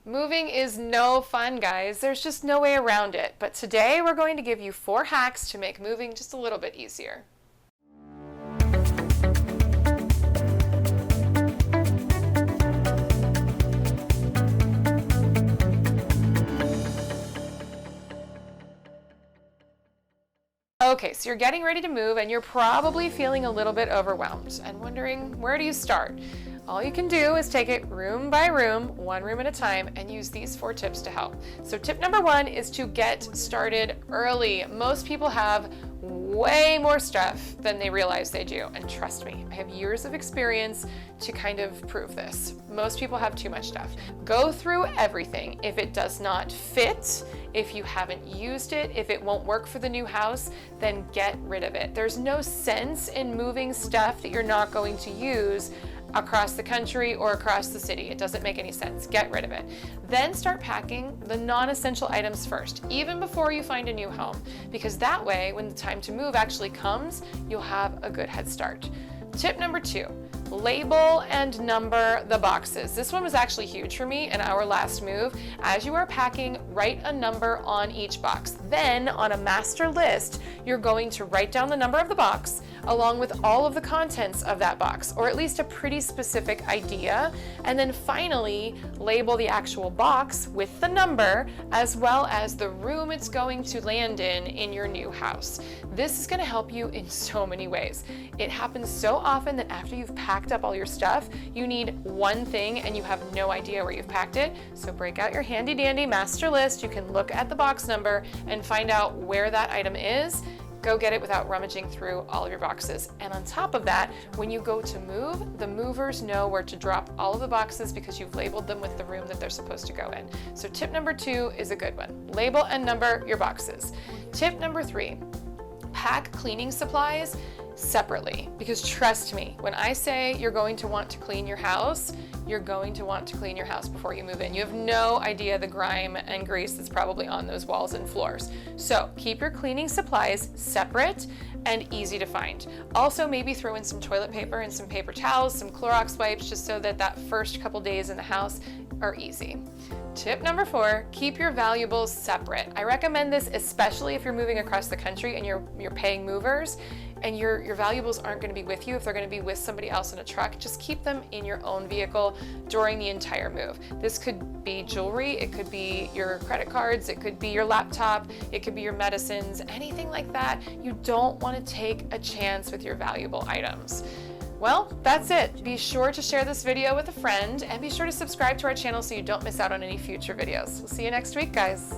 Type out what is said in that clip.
Moving is no fun, guys. There's just no way around it. But today we're going to give you 4 hacks to make moving just a little bit easier. Okay, so you're getting ready to move and you're probably feeling a little bit overwhelmed and wondering, where do you start? All you can do is take it room by room, one room at a time, and use these 4 tips to help. So tip number 1 is to get started early. Most people have way more stuff than they realize they do. And trust me, I have years of experience to kind of prove this. Most people have too much stuff. Go through everything. If it does not fit, if you haven't used it, if it won't work for the new house, then get rid of it. There's no sense in moving stuff that you're not going to use across the country or across the city. It doesn't make any sense. Get rid of it. Then start packing the non-essential items first, even before you find a new home, because that way, when the time to move actually comes, you'll have a good head start. Tip number 2, label and number the boxes. This one was actually huge for me in our last move. As you are packing, write a number on each box. Then on a master list, you're going to write down the number of the box along with all of the contents of that box, or at least a pretty specific idea. And then finally, label the actual box with the number as well as the room it's going to land in your new house. This is going to help you in so many ways. It happens so often that after you've packed up all your stuff, you need one thing and you have no idea where you've packed it. So break out your handy dandy master list. You can look at the box number and find out where that item is. Go get it without rummaging through all of your boxes. And on top of that, when you go to move, the movers know where to drop all of the boxes because you've labeled them with the room that they're supposed to go in. So tip number 2 is a good one. Label and number your boxes. Tip number 3, pack cleaning supplies separately, because trust me, when I say you're going to want to clean your house, you're going to want to clean your house before you move in. You have no idea the grime and grease that's probably on those walls and floors. So keep your cleaning supplies separate and easy to find. Also, maybe throw in some toilet paper and some paper towels, some Clorox wipes, just so that that first couple days in the house are easy. Tip number 4, keep your valuables separate. I recommend this especially if you're moving across the country and you're paying movers and your valuables aren't going to be with you. If they're going to be with somebody else in a truck, just keep them in your own vehicle during the entire move. This could be jewelry, it could be your credit cards, it could be your laptop, it could be your medicines, anything like that. You don't want to take a chance with your valuable items. Well, that's it. Be sure to share this video with a friend and be sure to subscribe to our channel so you don't miss out on any future videos. We'll see you next week, guys.